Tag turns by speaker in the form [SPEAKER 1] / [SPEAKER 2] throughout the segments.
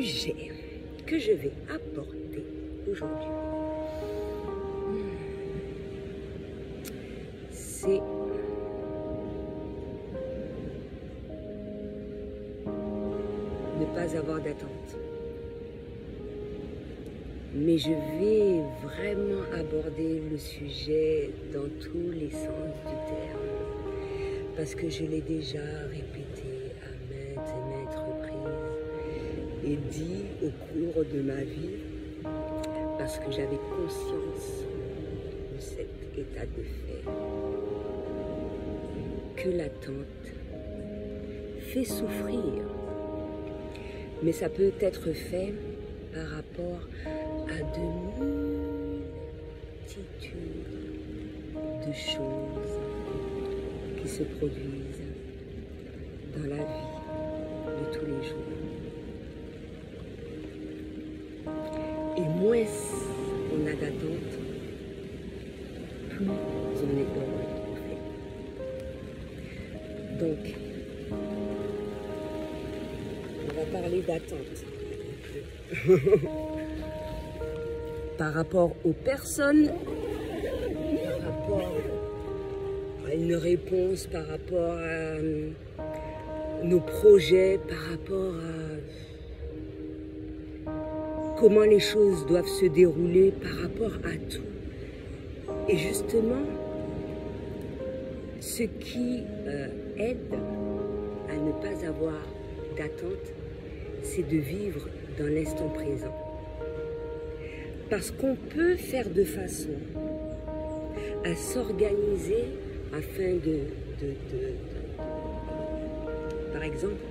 [SPEAKER 1] sujet que je vais aborder aujourd'hui, c'est ne pas avoir d'attente. Mais je vais vraiment aborder le sujet dans tous les sens du terme, parce que je l'ai déjà répété à maintes et maintes reprises et dit au cours de ma vie, parce que j'avais conscience de cet état de fait, que l'attente fait souffrir, mais ça peut être fait par rapport à de multitudes de choses qui se produisent dans la vie de tous les jours. Et moins on a d'attente, plus on est heureux en fait. Donc, on va parler d'attente. Par rapport aux personnes, par rapport à une réponse, par rapport à nos projets, par rapport à comment les choses doivent se dérouler, par rapport à tout. Et justement, ce qui aide à ne pas avoir d'attente, c'est de vivre dans l'instant présent. Parce qu'on peut faire de façon à s'organiser afin par exemple,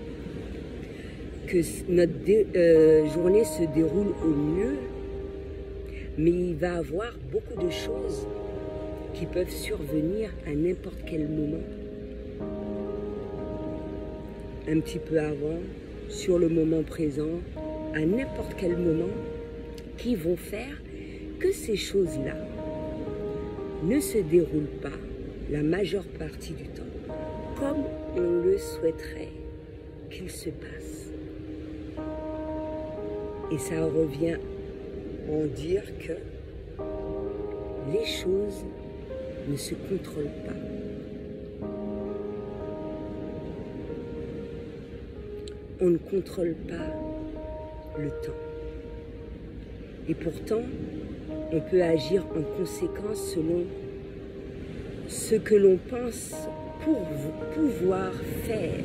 [SPEAKER 1] que notre journée se déroule au mieux, mais il va y avoir beaucoup de choses qui peuvent survenir à n'importe quel moment. Un petit peu avant, sur le moment présent, à n'importe quel moment, qui vont faire que ces choses-là ne se déroulent pas la majeure partie du temps comme on le souhaiterait qu'il se passe. Et ça revient en dire que les choses ne se contrôlent pas. On ne contrôle pas le temps. Et pourtant, on peut agir en conséquence selon ce que l'on pense pour pouvoir faire.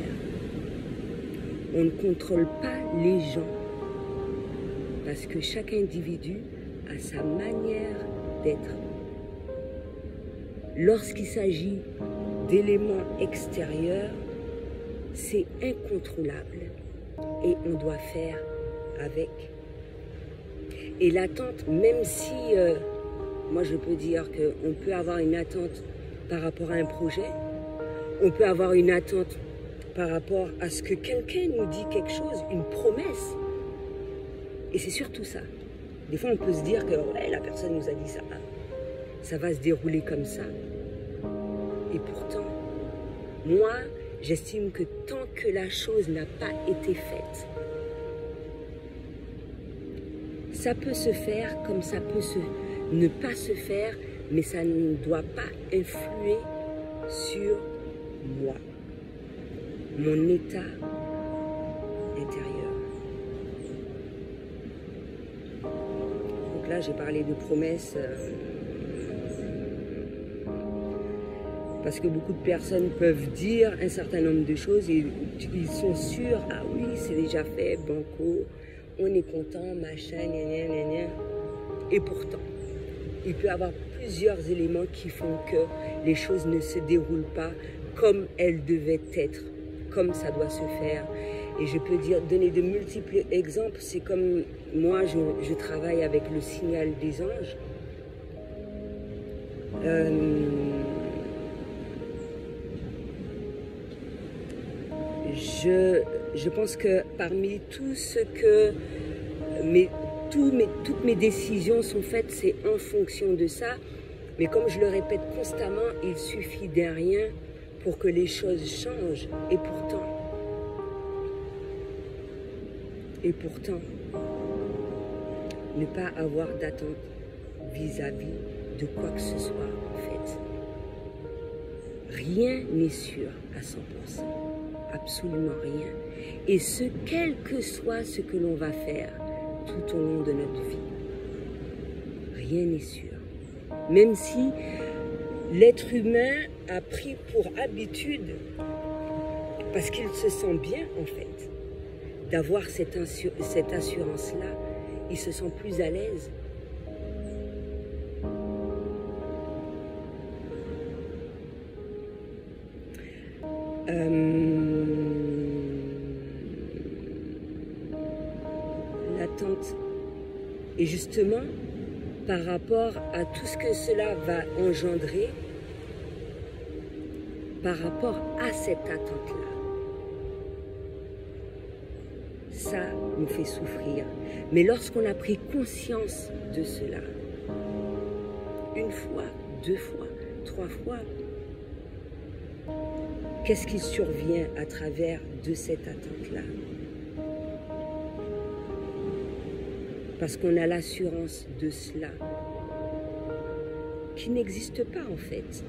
[SPEAKER 1] On ne contrôle pas les gens parce que chaque individu a sa manière d'être. Lorsqu'il s'agit d'éléments extérieurs, c'est incontrôlable et on doit faire avec. Et l'attente, même si, moi je peux dire qu'on peut avoir une attente par rapport à un projet, on peut avoir une attente par rapport à ce que quelqu'un nous dit quelque chose, une promesse. Et c'est surtout ça. Des fois on peut se dire que ouais, la personne nous a dit ça, ça va se dérouler comme ça. Et pourtant, moi, j'estime que tant que la chose n'a pas été faite, ça peut se faire comme ça peut ne pas se faire, mais ça ne doit pas influer sur moi, mon état intérieur. Donc là, j'ai parlé de promesses parce que beaucoup de personnes peuvent dire un certain nombre de choses et ils sont sûrs, ah oui, c'est déjà fait, banco, on est content, machin, gna gna gna gna. Et pourtant, il peut y avoir plusieurs éléments qui font que les choses ne se déroulent pas comme elles devaient être, comme ça doit se faire. Et je peux donner de multiples exemples. C'est comme moi, je travaille avec le signal des anges. Je pense que parmi tout ce que toutes mes décisions sont faites, c'est en fonction de ça. Mais comme je le répète constamment, il suffit d'un rien pour que les choses changent. Et Et pourtant, ne pas avoir d'attente vis-à-vis de quoi que ce soit, en fait. Rien n'est sûr à 100%. Absolument rien. Et ce, quel que soit ce que l'on va faire tout au long de notre vie, rien n'est sûr. Même si l'être humain a pris pour habitude, parce qu'il se sent bien en fait, d'avoir cette assurance-là, il se sent plus à l'aise. L'attente. Et justement, par rapport à tout ce que cela va engendrer, par rapport à cette attente-là, ça nous fait souffrir. Mais lorsqu'on a pris conscience de cela, une fois, deux fois, trois fois, qu'est-ce qui survient à travers de cette attente-là? Parce qu'on a l'assurance de cela, qui n'existe pas en fait.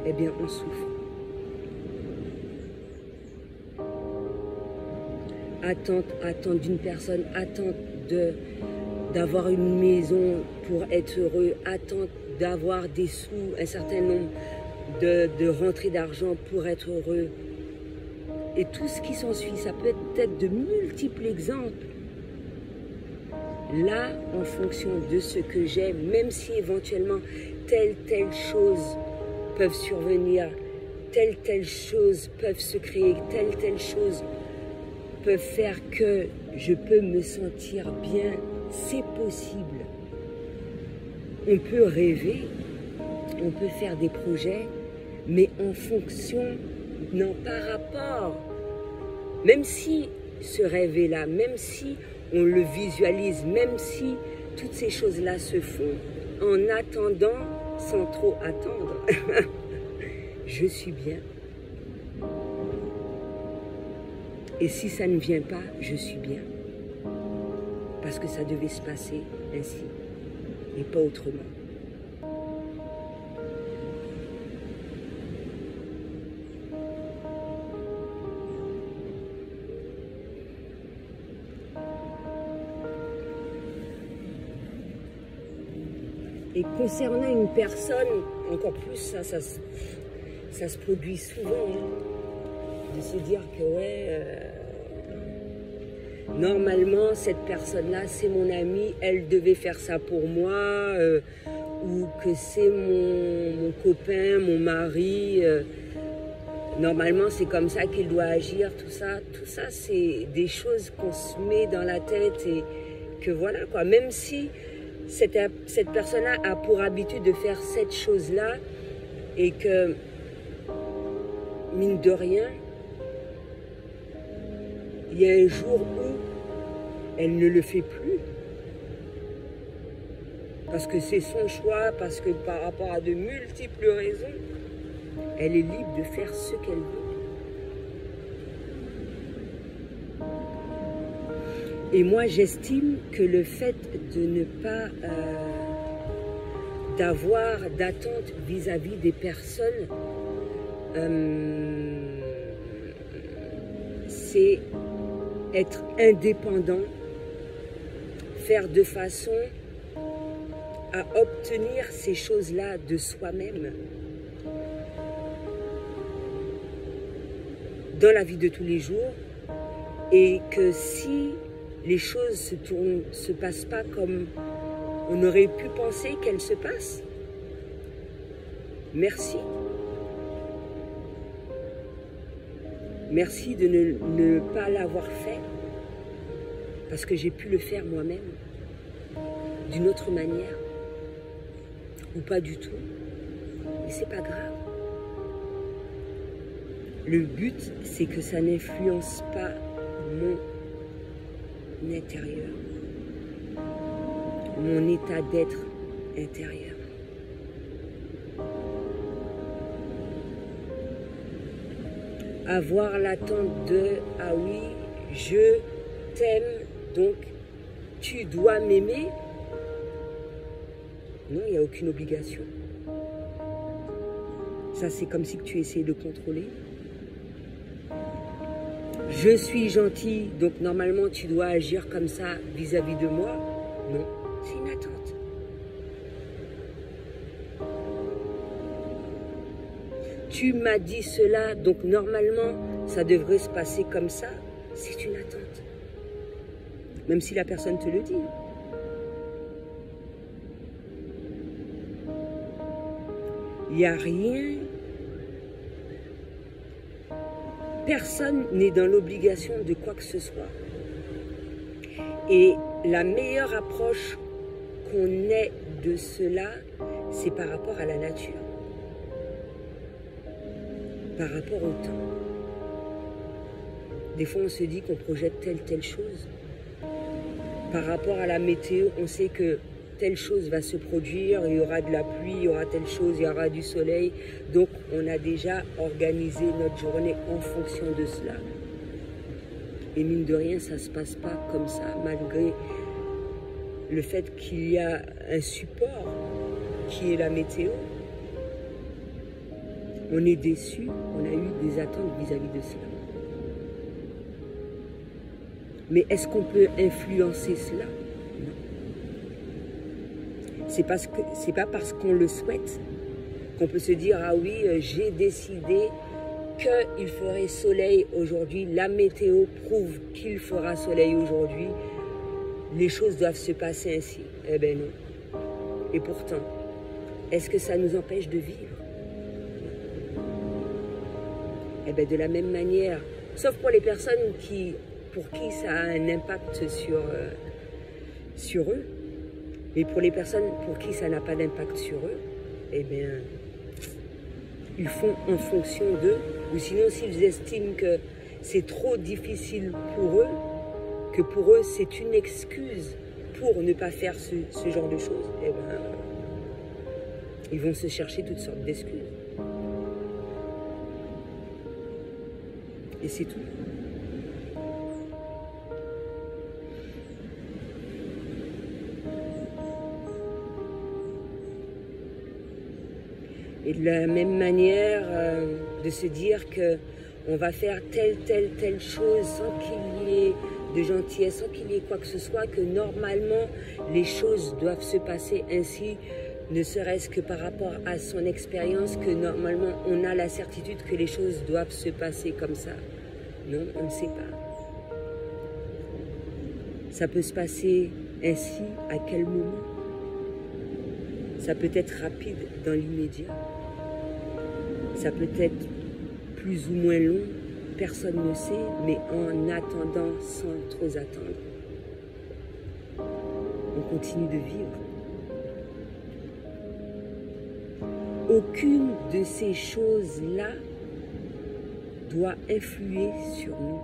[SPEAKER 1] Eh bien, on souffre. Attente d'une personne, attente d'avoir une maison pour être heureux, attente d'avoir des sous, un certain nombre de rentrées d'argent pour être heureux. Et tout ce qui s'ensuit, ça peut être de multiples exemples. Là, en fonction de ce que j'ai, même si éventuellement telle chose peuvent survenir, telle chose peuvent se créer, telle chose peuvent faire que je peux me sentir bien, c'est possible. On peut rêver, on peut faire des projets, mais en fonction, non, par rapport, même si ce rêve est là, même si on le visualise, même si toutes ces choses-là se font, en attendant, sans trop attendre, je suis bien. Et si ça ne vient pas, je suis bien. Parce que ça devait se passer ainsi, et pas autrement. Et concernant une personne, encore plus, ça se produit souvent, hein, de se dire que ouais, normalement cette personne-là c'est mon amie, elle devait faire ça pour moi, ou que c'est mon copain, mon mari, normalement c'est comme ça qu'il doit agir, tout ça c'est des choses qu'on se met dans la tête et que voilà quoi, même si cette personne-là a pour habitude de faire cette chose-là et que, mine de rien, il y a un jour où elle ne le fait plus. Parce que c'est son choix, parce que par rapport à de multiples raisons, elle est libre de faire ce qu'elle veut. Et moi, j'estime que le fait de ne pas d'avoir d'attente vis-à-vis des personnes, c'est être indépendant, faire de façon à obtenir ces choses-là de soi-même dans la vie de tous les jours, et que si les choses se passent pas comme on aurait pu penser qu'elles se passent, merci. Merci de ne pas l'avoir fait, parce que j'ai pu le faire moi-même, d'une autre manière, ou pas du tout, mais c'est pas grave. Le but, c'est que ça n'influence pas mon intérieur, mon état d'être intérieur. Avoir l'attente de « ah oui, je t'aime, donc tu dois m'aimer. Non, il n'y a aucune obligation. Ça, c'est comme si tu essayais de contrôler. Je suis gentil, donc normalement tu dois agir comme ça vis-à-vis de moi. Non, c'est une attente. Tu m'as dit cela, donc normalement ça devrait se passer comme ça. C'est une attente. Même si la personne te le dit. Il n'y a rien. Personne n'est dans l'obligation de quoi que ce soit. Et la meilleure approche qu'on ait de cela, c'est par rapport à la nature. Par rapport au temps. Des fois, on se dit qu'on projette telle chose. Par rapport à la météo, on sait que telle chose va se produire, il y aura de la pluie, il y aura telle chose, il y aura du soleil. Donc, on a déjà organisé notre journée en fonction de cela. Et mine de rien, ça ne se passe pas comme ça, malgré le fait qu'il y a un support qui est la météo. On est déçu, on a eu des attentes vis-à-vis de cela. Mais est-ce qu'on peut influencer cela? Non. C'est pas parce qu'on le souhaite qu'on peut se dire « Ah oui, j'ai décidé qu'il ferait soleil aujourd'hui, la météo prouve qu'il fera soleil aujourd'hui, les choses doivent se passer ainsi. » Eh bien non. Et pourtant, est-ce que ça nous empêche de vivre? Eh bien de la même manière, sauf pour les personnes pour qui ça a un impact sur eux, mais pour les personnes pour qui ça n'a pas d'impact sur eux, eh bien, ils font en fonction d'eux, ou sinon s'ils estiment que c'est trop difficile pour eux, que pour eux c'est une excuse pour ne pas faire ce genre de choses, eh bien, ils vont se chercher toutes sortes d'excuses. Et c'est tout. Et de la même manière, de se dire qu'on va faire telle chose sans qu'il y ait de gentillesse, sans qu'il y ait quoi que ce soit, que normalement les choses doivent se passer ainsi, ne serait-ce que par rapport à son expérience, que normalement on a la certitude que les choses doivent se passer comme ça. Non, on ne sait pas. Ça peut se passer ainsi à quel moment? Ça peut être rapide dans l'immédiat. Ça peut être plus ou moins long, personne ne sait, mais en attendant, sans trop attendre, on continue de vivre. Aucune de ces choses-là doit influer sur nous.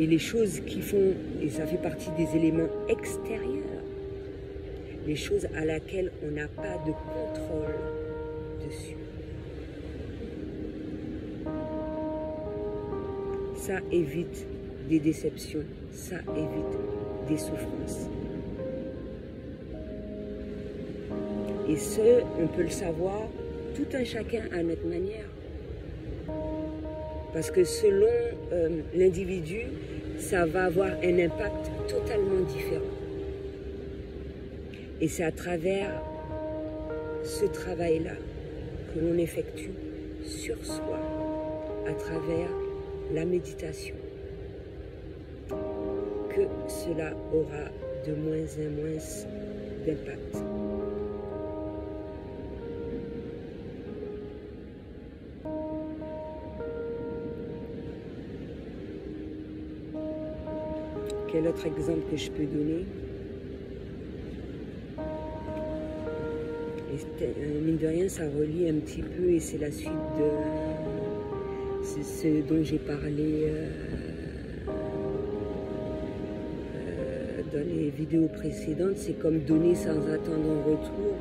[SPEAKER 1] Et les choses qui font, et ça fait partie des éléments extérieurs, les choses à laquelle on n'a pas de contrôle dessus. Ça évite des déceptions, ça évite des souffrances. Et ce, on peut le savoir tout un chacun à notre manière. Parce que selon l'individu, ça va avoir un impact totalement différent. Et c'est à travers ce travail-là que l'on effectue sur soi, à travers la méditation, que cela aura de moins en moins d'impact. Quel autre exemple que je peux donner? Et mine de rien, ça relie un petit peu et c'est la suite de ce dont j'ai parlé dans les vidéos précédentes. C'est comme donner sans attendre en retour.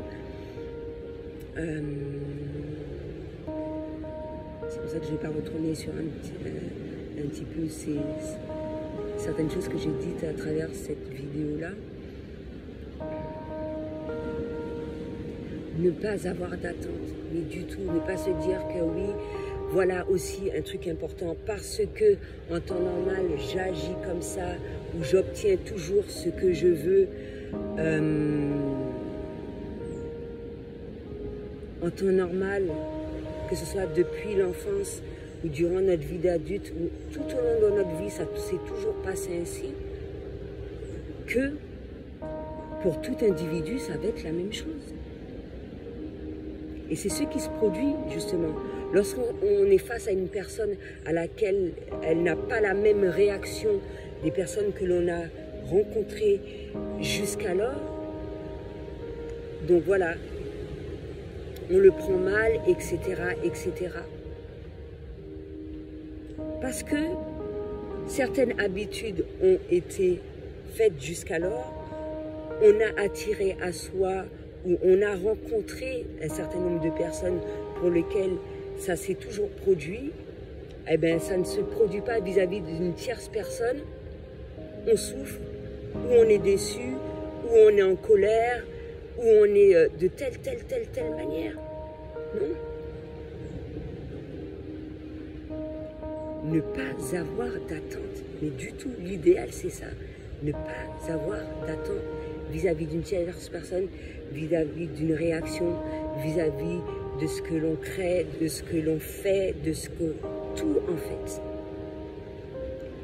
[SPEAKER 1] C'est pour ça que je ne vais pas retourner sur un petit peu certaines choses que j'ai dites à travers cette vidéo-là. Ne pas avoir d'attente, mais du tout, ne pas se dire que oui, voilà aussi un truc important, parce que en temps normal, j'agis comme ça, ou j'obtiens toujours ce que je veux. En temps normal, que ce soit depuis l'enfance ou durant notre vie d'adulte, ou tout au long de notre vie, ça s'est toujours passé ainsi, que pour tout individu, ça va être la même chose. Et c'est ce qui se produit, justement. Lorsqu'on est face à une personne à laquelle elle n'a pas la même réaction des personnes que l'on a rencontrées jusqu'alors, donc voilà, on le prend mal, etc., etc. Parce que certaines habitudes ont été faites jusqu'alors, on a attiré à soi ou on a rencontré un certain nombre de personnes pour lesquelles ça s'est toujours produit, eh bien ça ne se produit pas vis-à-vis d'une tierce personne. On souffre, ou on est déçu, ou on est en colère, ou on est de telle manière. Non. Ne pas avoir d'attente, mais du tout, l'idéal c'est ça. Ne pas avoir d'attente vis-à-vis d'une tierce personne, vis-à-vis d'une réaction, vis-à-vis de ce que l'on crée, de ce que l'on fait, de ce que... tout en fait.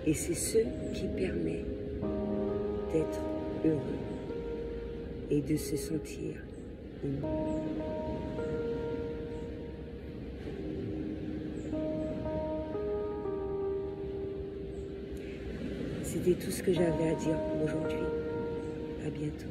[SPEAKER 1] Et c'est ce qui permet d'être heureux et de se sentir aimé. C'était tout ce que j'avais à dire pour aujourd'hui. À bientôt.